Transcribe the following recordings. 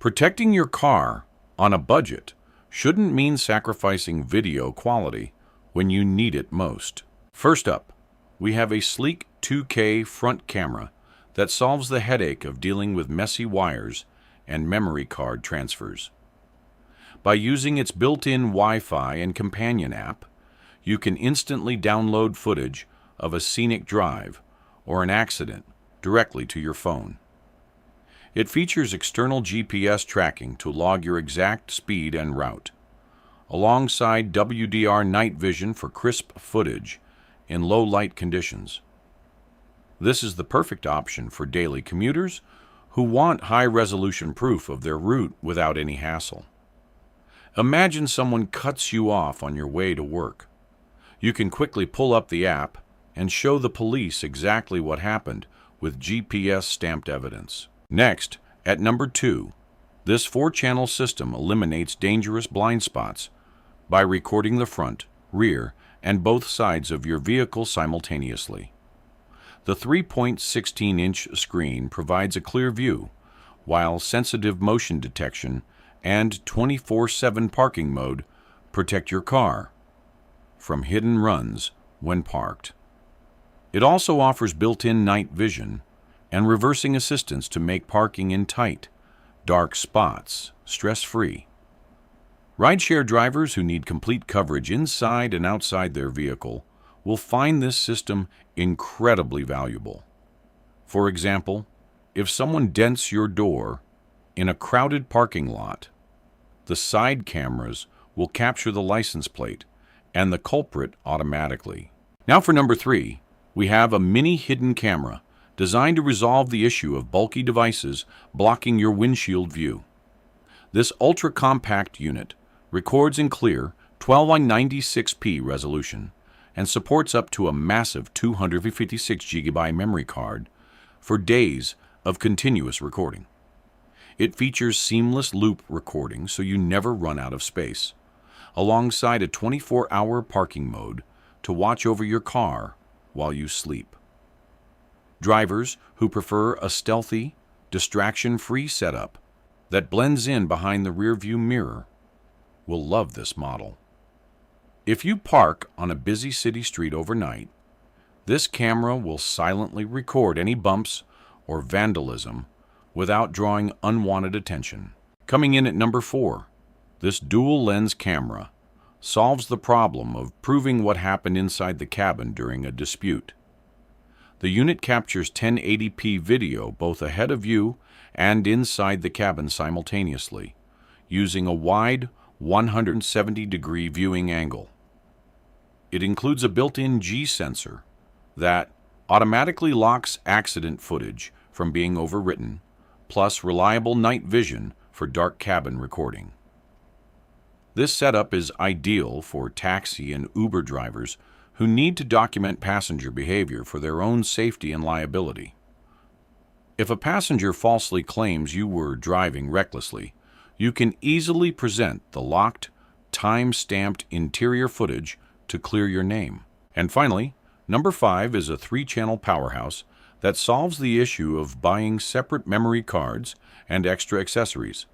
Protecting your car on a budget shouldn't mean sacrificing video quality when you need it most. First up, we have a sleek 2K front camera that solves the headache of dealing with messy wires and memory card transfers. By using its built-in Wi-Fi and companion app, you can instantly download footage of a scenic drive or an accident directly to your phone. It features external GPS tracking to log your exact speed and route, alongside WDR night vision for crisp footage in low-light conditions. This is the perfect option for daily commuters who want high-resolution proof of their route without any hassle. Imagine someone cuts you off on your way to work. You can quickly pull up the app and show the police exactly what happened with GPS-stamped evidence. Next, at number 2, this 4-channel system eliminates dangerous blind spots by recording the front, rear, and both sides of your vehicle simultaneously. The 3.16-inch screen provides a clear view, while sensitive motion detection and 24/7 parking mode protect your car from hidden runs when parked. It also offers built-in night vision and reversing assistance to make parking in tight, dark spots stress-free. Rideshare drivers who need complete coverage inside and outside their vehicle will find this system incredibly valuable. For example, if someone dents your door in a crowded parking lot, the side cameras will capture the license plate and the culprit automatically. Now for number 3, we have a mini hidden camera designed to resolve the issue of bulky devices blocking your windshield view. This ultra-compact unit records in clear 12x96p resolution and supports up to a massive 256GB memory card for days of continuous recording. It features seamless loop recording so you never run out of space, alongside a 24-hour parking mode to watch over your car while you sleep. Drivers who prefer a stealthy, distraction-free setup that blends in behind the rearview mirror will love this model. If you park on a busy city street overnight, this camera will silently record any bumps or vandalism without drawing unwanted attention. Coming in at number 4, this dual-lens camera solves the problem of proving what happened inside the cabin during a dispute. The unit captures 1080p video both ahead of you and inside the cabin simultaneously, using a wide 170-degree viewing angle. It includes a built-in G sensor that automatically locks accident footage from being overwritten, plus reliable night vision for dark cabin recording. This setup is ideal for taxi and Uber drivers who need to document passenger behavior for their own safety and liability. If a passenger falsely claims you were driving recklessly, you can easily present the locked, time-stamped interior footage to clear your name. And finally, number 5 is a 3-channel powerhouse that solves the issue of buying separate memory cards and extra accessories.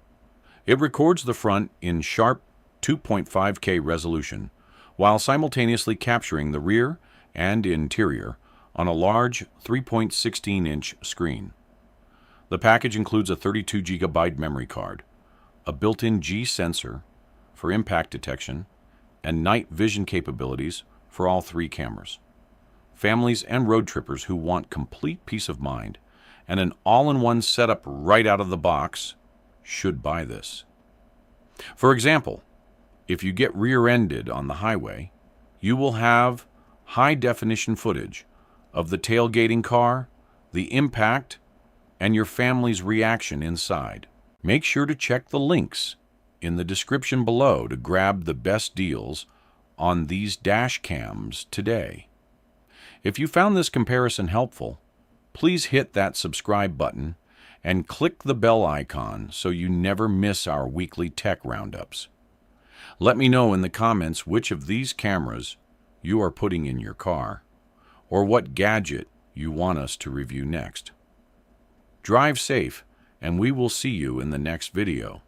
It records the front in sharp 2.5K resolution, while simultaneously capturing the rear and interior on a large 3.16-inch screen. The package includes a 32GB memory card, a built-in G sensor for impact detection, and night vision capabilities for all 3 cameras. Families and road trippers who want complete peace of mind and an all-in-one setup right out of the box should buy this. For example, if you get rear-ended on the highway, you will have high-definition footage of the tailgating car, the impact, and your family's reaction inside. Make sure to check the links in the description below to grab the best deals on these dash cams today. If you found this comparison helpful, please hit that subscribe button and click the bell icon so you never miss our weekly tech roundups. Let me know in the comments which of these cameras you are putting in your car, or what gadget you want us to review next. Drive safe and we will see you in the next video.